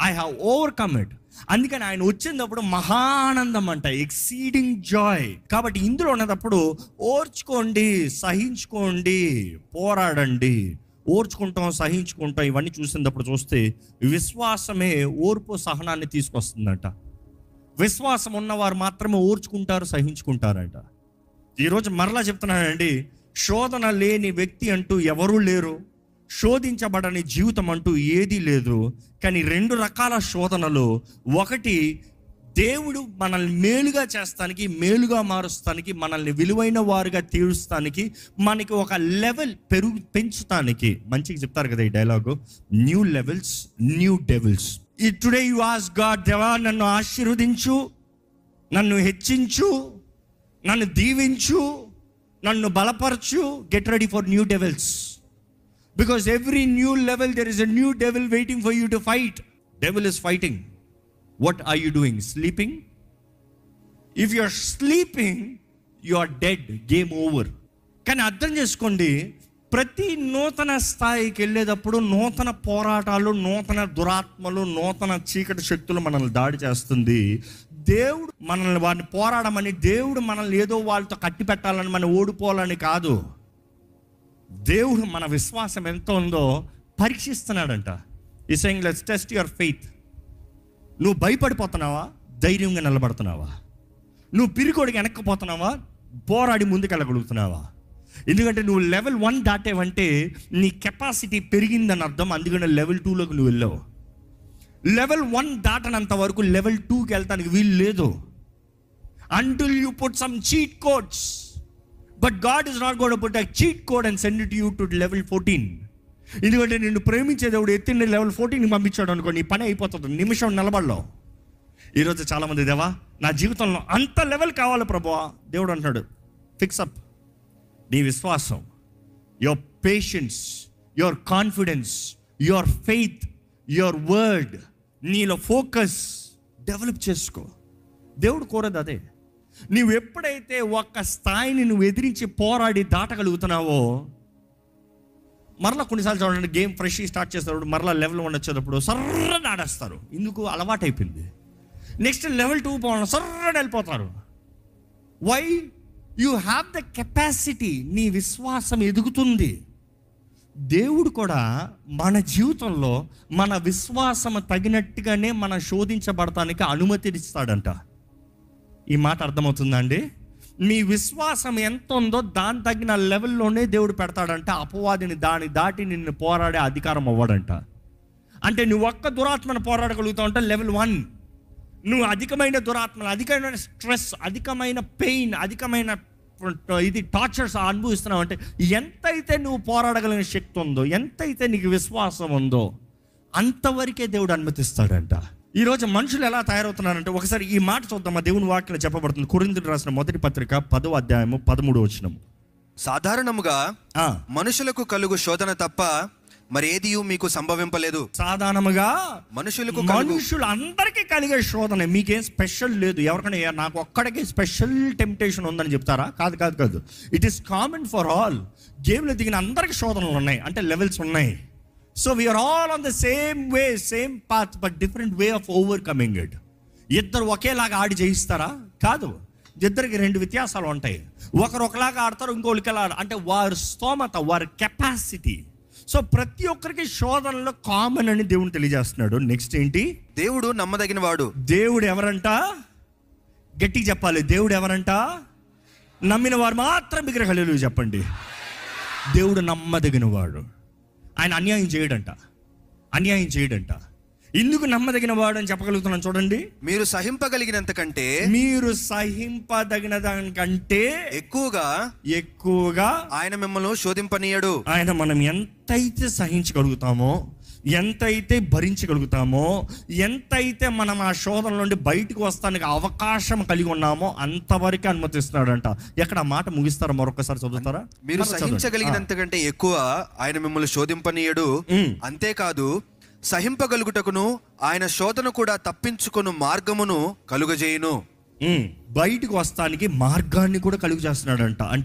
I have overcome it. అందుకని ఆయన వచ్చినప్పుడు మహానందం అంట, ఎక్సీడింగ్ జాయ్. కాబట్టి ఇందులో ఉన్నప్పుడు ఓర్చుకోండి, సహించుకోండి, పోరాడండి. ఓర్చుకుంటాం, సహించుకుంటాం, ఇవన్నీ చూసినప్పుడు చూస్తే విశ్వాసమే ఓర్పు సహనాన్ని తీసుకొస్తుందంట. విశ్వాసం ఉన్నవారు మాత్రమే ఓర్చుకుంటారు, సహించుకుంటారంట. ఈరోజు మరలా చెప్తున్నానండి, శోధన లేని వ్యక్తి అంటూ ఎవరూ లేరు, శోధించబడని జీవితం అంటూ ఏదీ లేదు. కానీ 2 రకాల శోధనలు. ఒకటి, దేవుడు మనల్ని మేలుగా చేస్తానికి, మేలుగా మారుస్తానికి, మనల్ని విలువైన వారుగా తీరుస్తానికి, మనకి ఒక లెవెల్ పెంచుతానికి. మంచిగా చెప్తారు కదా ఈ dialogue, new levels, new devils. ఈ టుడే యు ఆస్క్ గాడ్, దేవా నన్ను ఆశీర్వదించు, నన్ను హెచ్చించు, నన్ను దీవించు, నన్ను బలపరచు. Get ready for new devils. Because every new level there is a new devil waiting for you to fight. Devil is fighting. What are you doing? Sleeping? If you are sleeping, you are dead. Game over. కానీ అర్థం చేసుకోండి, ప్రతి నూతన స్థాయికి వెళ్ళేటప్పుడు నూతన పోరాటాలు, నూతన దురాత్మలు, నూతన చీకటి శక్తులు మనల్ని దాడి చేస్తుంది. దేవుడు మనల్ని వాడిని పోరాడమని, దేవుడు మనల్ని ఏదో వాళ్ళతో కట్టి పెట్టాలని, మనం ఓడిపోవాలని కాదు. దేవుడు మన విశ్వాసం ఎంత ఉందో పరీక్షిస్తున్నాడంట. ఈ saying let's test your faith. నువ్వు భయపడిపోతున్నావా, ధైర్యంగా నిలబడుతున్నావా? నువ్వు పిరికోడికి వెనక్కిపోతున్నావా, పోరాడి ముందుకెళ్ళగలుగుతున్నావా? ఎందుకంటే నువ్వు లెవెల్ 1 దాటేవంటే నీ కెపాసిటీ పెరిగిందని అర్థం. అందుకని లెవెల్ 2లోకి నువ్వు వెళ్ళావు. లెవెల్ 1 దాటనంత వరకు లెవెల్ 2కి వెళ్తానికి వీలు లేదు. Until you put some cheat codes. But God is not going to put a cheat code and send it to you to level 14. ఎందుకంటే నిన్ను ప్రేమించే దేవుడు ఎత్తిన లెవెల్ 14కి పంపించాడు అనుకో, నీ పని అయిపోతుంది నిమిషం నిలబడలో. ఈరోజు చాలామంది, దేవా నా జీవితంలో అంత లెవెల్ కావాలి ప్రభువా. దేవుడు అంటాడు, ఫిక్స్ అప్ నీ విశ్వాసం, your patience, your confidence, your faith, your word, నీలో ఫోకస్ డెవలప్ చేసుకో. దేవుడు కోరేది అదే. నువ్వు ఎప్పుడైతే ఒక్క స్థాయిని నువ్వు ఎదిరించి పోరాడి దాటగలుగుతున్నావో, మరలా కొన్నిసార్లు చూడండి, గేమ్ ఫ్రెష్ స్టార్ట్ చేస్తారు, మరలా లెవెల్ 1 వచ్చేటప్పుడు సర్రని ఆడేస్తారు. ఇందుకు అలవాటు అయిపోయింది. నెక్స్ట్ లెవెల్ 2 పోవాలి, సర్రని వెళ్ళిపోతారు. Why? You have the capacity. నీ విశ్వాసం ఎదుగుతుంది. దేవుడు కూడా మన జీవితంలో మన విశ్వాసం తగినట్టుగానే మనం శోధించబడటానికి అనుమతిస్తాడంట. ఈ మాట అర్థమవుతుందా అండి? మీ విశ్వాసం ఎంత ఉందో దాని తగిన లెవెల్లోనే దేవుడు పెడతాడంట. అపవాదిని దాన్ని దాటి నిన్ను పోరాడే అధికారం అవ్వడంట. అంటే నువ్వు ఒక్క దురాత్మను పోరాడగలుగుతావు అంటే లెవెల్ 1. నువ్వు అధికమైన దురాత్మను, అధికమైన స్ట్రెస్, అధికమైన పెయిన్, అధికమైన టార్చర్స్ అనుభవిస్తున్నావు అంటే ఎంతైతే నువ్వు పోరాడగలిగిన శక్తి ఉందో, ఎంతైతే నీకు విశ్వాసం ఉందో అంతవరకే దేవుడు అనుమతిస్తాడంట. ఈరోజు మనుషులు ఎలా తయారవుతున్నారంటే, ఒకసారి ఈ మాట చూద్దామా? దేవుని వాక్యంలో చెప్పబడుతుంది. కొరింథీయులకు రాసిన మొదటి పత్రిక 10వ అధ్యాయము 13వ వచనం. సాధారణముగా మనుషులకు కలుగు శోధన తప్ప మరి ఏది మీకు సంభవింపలేదు. సాధారణముగా మనుషులు అందరికీ కలిగే శోధన. మీకేం స్పెషల్ లేదు. ఎవరికైనా నాకు ఒక్కడికి స్పెషల్ టెంప్టేషన్ ఉందని చెప్తారా? కాదు కాదు కాదు. It is common for all. గేమ్లో దిగిన అందరికి శోధనలు ఉన్నాయి, అంటే లెవెల్స్ ఉన్నాయి. So we are all on the same way, same path, but different way of overcoming it. ఇద్దరు ఒకేలాగా ఆడి జయిస్తారా? కాదు. ఇద్దరికి 2 వ్యత్యాసాలు ఉంటాయి. ఒకరు ఒకలాగా ఆడతారు, ఇంకొకరికి ఎలా అంటే వారి స్తోమత, వారి కెపాసిటీ. సో ప్రతి ఒక్కరికి శోధనలో కామన్ అని దేవుడు తెలియజేస్తున్నాడు. నెక్స్ట్ ఏంటి? దేవుడు నమ్మదగిన వాడు. దేవుడు ఎవరంట? గట్టిగా చెప్పాలి. దేవుడు ఎవరంట? నమ్మిన వారు మాత్రం బిగ్గరగా హల్లెలూయా చెప్పండి. దేవుడు నమ్మదగిన వాడు. ఆయన అన్యాయం చేయడంట, అన్యాయం చేయడంట. ఎందుకు నమ్మదగిన వాడు అని చెప్పగలుగుతున్నాను చూడండి. మీరు సహింపగలిగినంత కంటే, మీరు సహింపదగిన దానికంటే ఎక్కువగా ఆయన మిమ్మల్ని శోధింపనీయడు. ఆయన మనం ఎంతైతే సహించగలుగుతామో, ఎంతైతే భరించగలుగుతామో, ఎంతైతే మనం ఆ శోధన నుండి బయటకు వస్తానికి అవకాశం కలిగి ఉన్నామో అంతవరకు అనుమతిస్తున్నాడంట. ఎక్కడ మాట ముగిస్తారా? మరొకసారి చదువుతారా? మీరు సహించగలిగినంత కంటే ఎక్కువ ఆయన మిమ్మల్ని శోధింపనీయడు. అంతేకాదు, సహింపగలుగుటకును ఆయన శోధన కూడా తప్పించుకొను మార్గమును కలుగజేయును. బయటకు వస్తానికి మార్గాన్ని కూడా కలుగు చేస్తున్నాడంట. అంటే